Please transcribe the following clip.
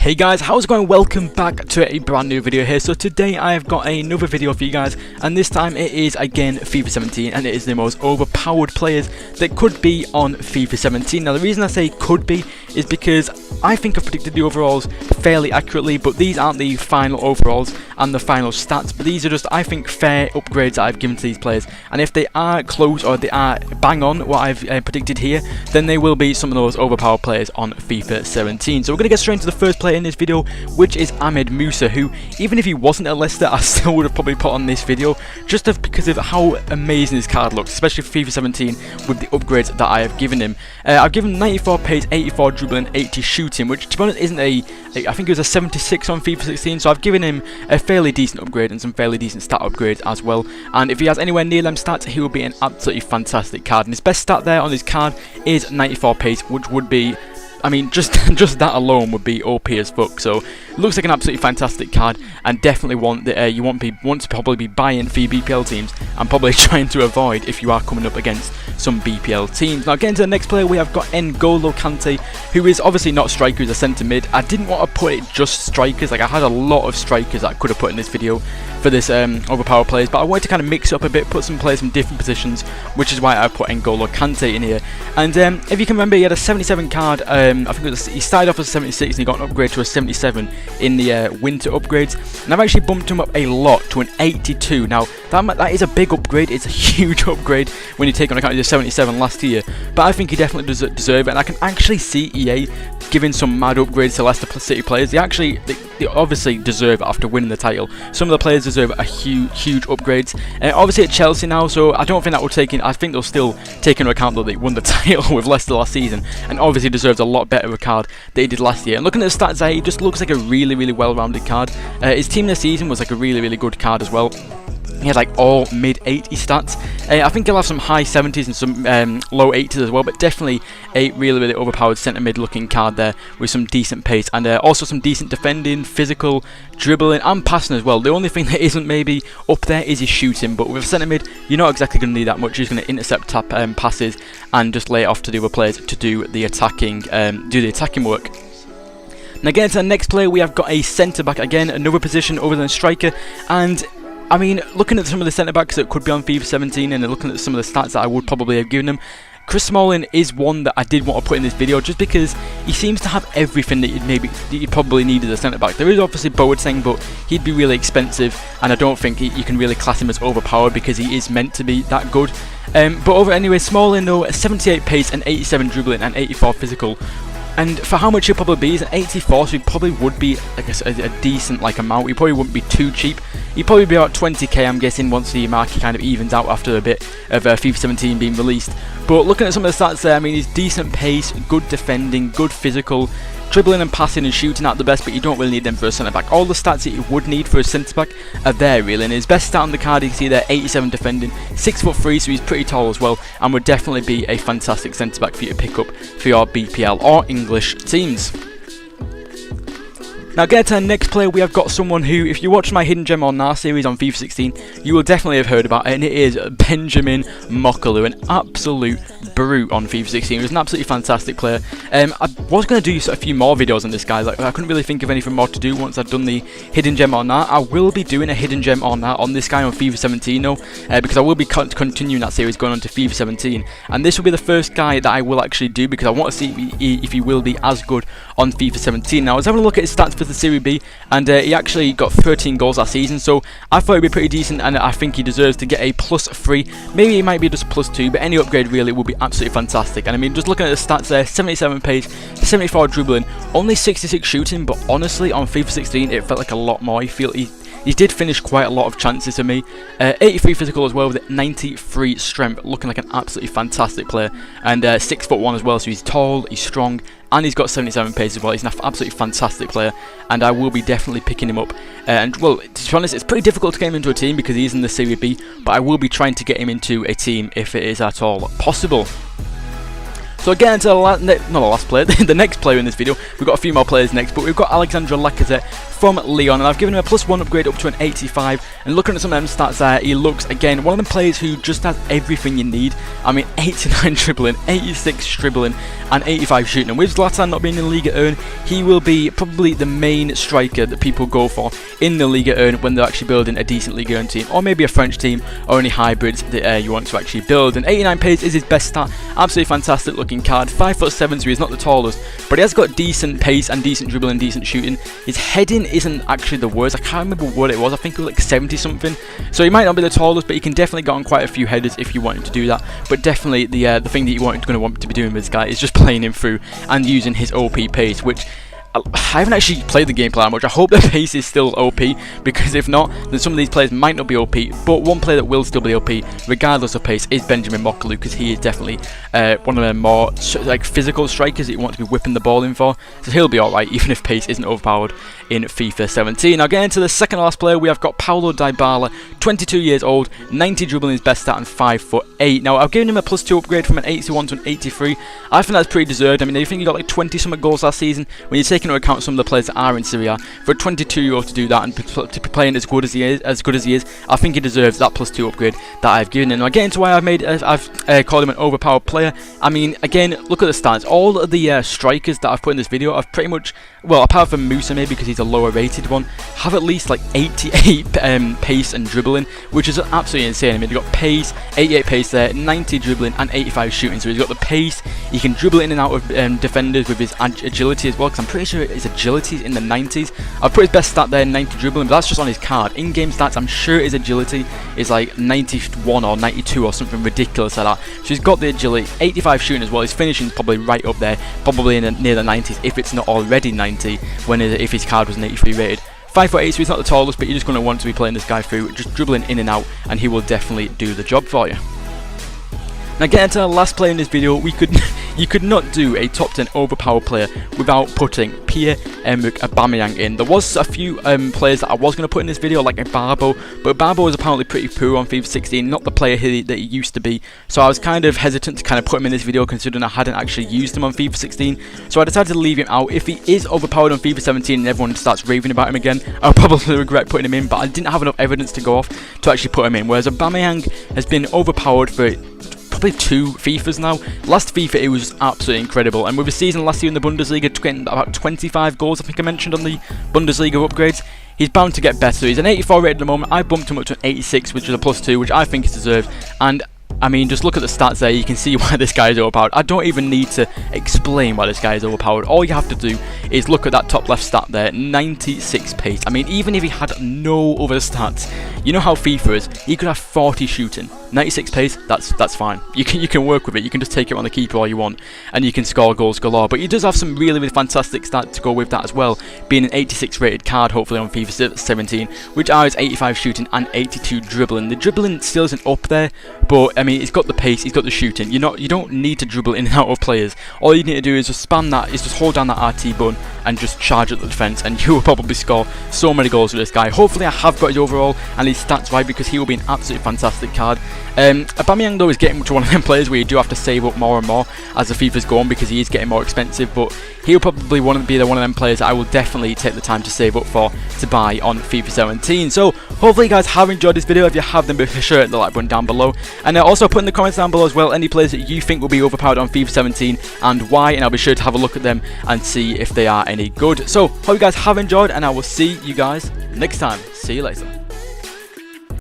Hey guys, how's it going? Welcome back to a brand new video here. So today I have got another video for you guys, and this time it is again FIFA 17, and it is the most overpowered players that could be on FIFA 17. Now the reason I say could be is because I think I've predicted the overalls fairly accurately, but these aren't the final overalls and the final stats, but these are just, I think, fair upgrades that I've given to these players, and if they are close or they are bang on what I've predicted here, then they will be some of those overpowered players on FIFA 17. So we're going to get straight into the first player in this video, which is Ahmed Musa, who, even if he wasn't a Leicester, I still would have probably put on this video, just because of how amazing his card looks, especially for FIFA 17 with the upgrades that I have given him. I've given him 94 pace, 84 dribbling, 80 shooting, which to be honest isn't I think it was a 76 on FIFA 16, so I've given him a fairly decent upgrade and some fairly decent stat upgrades as well. And if he has anywhere near them stats, he will be an absolutely fantastic card. And his best stat there on his card is 94 pace, which would be, I mean, just that alone would be OP as fuck. So it looks like an absolutely fantastic card, and definitely one that you want to probably be buying for your BPL teams, and probably trying to avoid if you are coming up against some BPL teams. Now getting to the next player, we have got N'Golo Kante, who is obviously not striker, he's a centre mid. I didn't want to put it just strikers, like I had a lot of strikers that I could have put in this video for this overpowered players, but I wanted to kind of mix it up a bit, put some players from different positions, which is why I put N'Golo Kante in here. And if you can remember, he had a 77 card, I think it was, he started off as a 76 and he got an upgrade to a 77 in the winter upgrades, and I've actually bumped him up a lot to an 82. Now that is a big upgrade, it's a huge upgrade when you take on account of the 77 last year, but I think he definitely does deserve it, and I can actually see EA giving some mad upgrades to Leicester City players. They obviously deserve it after winning the title. Some of the players deserve a huge upgrades. Obviously at Chelsea now, so I don't think that will take in. I think they'll still take into account that they won the title with Leicester last season, and obviously deserves a lot better of a card than he did last year. And looking at the stats there, he just looks like a really well-rounded card. His team this season was like a really good card as well. He had like all mid-80 stats. I think he'll have some high 70s and some low 80s as well, but definitely a really overpowered centre mid looking card there with some decent pace, and also some decent defending, physical, dribbling and passing as well. The only thing that isn't maybe up there is his shooting, but with a centre mid you're not exactly going to need that much. You're just going to intercept passes and just lay it off to the other players to do the attacking work. Now getting to the next player, we have got a centre back, again another position other than striker, and I mean, looking at some of the centre-backs that could be on FIFA 17 and looking at some of the stats that I would probably have given him, Chris Smalling is one that I did want to put in this video, just because he seems to have everything that you'd probably need as a centre-back. There is obviously Boateng, but he'd be really expensive, and I don't think you can really class him as overpowered because he is meant to be that good. Anyway, Smalling though, 78 pace and 87 dribbling and 84 physical. And for how much he'll probably be, he's an 84, so he probably would be like a decent amount. He probably wouldn't be too cheap. He'd probably be about 20k, I'm guessing, once the market kind of evens out after a bit of FIFA 17 being released. But looking at some of the stats there, I mean, he's decent pace, good defending, good physical, dribbling and passing and shooting at the best, but you don't really need them for a centre back. All the stats that you would need for a centre back are there really, and his best stat on the card, you can see there, 87 defending, 6'3", so he's pretty tall as well, and would definitely be a fantastic centre back for you to pick up for your BPL or English teams. Now getting to the next player, we have got someone who, if you watch my Hidden Gem or Nar series on FIFA 16, you will definitely have heard about it, and it is Benjamin Mokalu, an absolute brute on FIFA 16. He was an absolutely fantastic player. I was going to do a few more videos on this guy, like I couldn't really think of anything more to do once I'd done the Hidden Gem or Nar. I will be doing a Hidden Gem or Nar on this guy on FIFA 17 though, because I will be continuing that series going on to FIFA 17, and this will be the first guy that I will actually do, because I want to see if he will be as good on FIFA 17. Now I was having a look at his stats for the Serie B, and he actually got 13 goals last season, so I thought it'd be pretty decent, and I think he deserves to get a +3. Maybe he might be just +2, but any upgrade really would be absolutely fantastic. And I mean, just looking at the stats there, 77 pace, 74 dribbling, only 66 shooting, but honestly on FIFA 16 it felt like a lot more. He did finish quite a lot of chances for me. 83 physical as well, with 93 strength, looking like an absolutely fantastic player, and 6'1" as well, so he's tall, he's strong, and he's got 77 pace as well. He's an absolutely fantastic player, and I will be definitely picking him up. And well, to be honest, it's pretty difficult to get him into a team because he is in the Serie B, but I will be trying to get him into a team if it is at all possible. So again, to the next player in this video. We've got a few more players next, but we've got Alexandre Lacazette from Lyon, and I've given him a +1 upgrade up to an 85. And looking at some of them stats there, he looks, again, one of them players who just has everything you need. I mean, 89 dribbling, 86 dribbling, and 85 shooting. And with Zlatan not being in the Liga 1, he will be probably the main striker that people go for in the Liga 1 when they're actually building a decent Liga 1 team, or maybe a French team, or any hybrids that you want to actually build. And 89 pace is his best stat. Absolutely fantastic looking card. 5'7", so he's not the tallest, but he has got decent pace and decent dribbling, decent shooting. His heading isn't actually the worst. I can't remember what it was. I think it was like 70 something. So he might not be the tallest, but he can definitely get on quite a few headers if you want him to do that. But definitely the thing that you're going to want to be doing with this guy is just playing him through and using his OP pace, which I haven't actually played the gameplay that much. I hope the pace is still OP, because if not, then some of these players might not be OP. But one player that will still be OP, regardless of pace, is Benjamin Mokalu, because he is definitely one of the more like physical strikers that you want to be whipping the ball in for. So he'll be alright, even if pace isn't overpowered in FIFA 17. Now getting into the second last player, we have got Paulo Dybala, 22 years old, 90 dribbling his best stat, and 5'8". Now I've given him a +2 upgrade from an 81 to an 83. I think that's pretty deserved. I mean, I think he got like 20 something goals last season. When you take into account some of the players that are in Serie A, for a 22-year-old to do that and to be playing as good as he is, I think he deserves that +2 upgrade that I've given him. Now getting to why I've called him an overpowered player. I mean, again, look at the stats. All of the strikers that I've put in this video, I've pretty much, well, apart from Musa maybe because he's a lower rated one, have at least like 88 pace and dribbling, which is absolutely insane. I mean, you've got pace, 88 pace there, 90 dribbling, and 85 shooting. So he's got the pace. He can dribble in and out of defenders with his agility as well, because I'm pretty sure his agility is in the 90s. I've put his best stat there, 90 dribbling, but that's just on his card. In-game stats, I'm sure his agility is like 91 or 92 or something ridiculous like that. So he's got the agility, 85 shooting as well. His finishing is probably right up there, probably near the 90s, if it's not already 90, if his card was an 83 rated. 5'8", so he's not the tallest, but you're just going to want to be playing this guy through, just dribbling in and out, and he will definitely do the job for you. Now getting to the last player in this video, you could not do a top 10 overpowered player without putting Pierre-Emerick Aubameyang in. There was a few players that I was going to put in this video, like Barbo, but Barbo is apparently pretty poor on FIFA 16, not the player that he used to be. So I was kind of hesitant to kind of put him in this video, considering I hadn't actually used him on FIFA 16. So I decided to leave him out. If he is overpowered on FIFA 17 and everyone starts raving about him again, I'll probably regret putting him in, but I didn't have enough evidence to go off to actually put him in. Whereas Aubameyang has been overpowered for probably 2 FIFAs now. Last FIFA it was absolutely incredible, and with his season last year in the Bundesliga, getting about 25 goals I think I mentioned on the Bundesliga upgrades, he's bound to get better. He's an 84 rated at the moment. I bumped him up to an 86, which is a +2, which I think is deserved. And I mean, just look at the stats there, you can see why this guy is overpowered. I don't even need to explain why this guy is overpowered. All you have to do is look at that top left stat there, 96 pace. I mean, even if he had no other stats, you know how FIFA is, he could have 40 shooting. 96 pace, that's fine. You can work with it. You can just take it on the keeper all you want, and you can score goals galore. But he does have some really fantastic stats to go with that as well, being an 86 rated card, hopefully on FIFA 17, which are his 85 shooting and 82 dribbling. The dribbling still isn't up there, but I mean, he's got the pace, he's got the shooting. You don't need to dribble in and out of players. All you need to do is just spam that, is just hold down that RT button and just charge at the defense, and you will probably score so many goals with this guy. Hopefully I have got his overall and his stats right, because he will be an absolutely fantastic card. Aubameyang though is getting to one of them players where you do have to save up more and more as the FIFA's go on, because he is getting more expensive, but he'll probably want to be one of them players that I will definitely take the time to save up for to buy on FIFA 17. So hopefully you guys have enjoyed this video. If you have, then be sure to hit the like button down below, and also put in the comments down below as well any players that you think will be overpowered on FIFA 17 and why, and I'll be sure to have a look at them and see if they are any good. So hope you guys have enjoyed, and I will see you guys next time. See you later.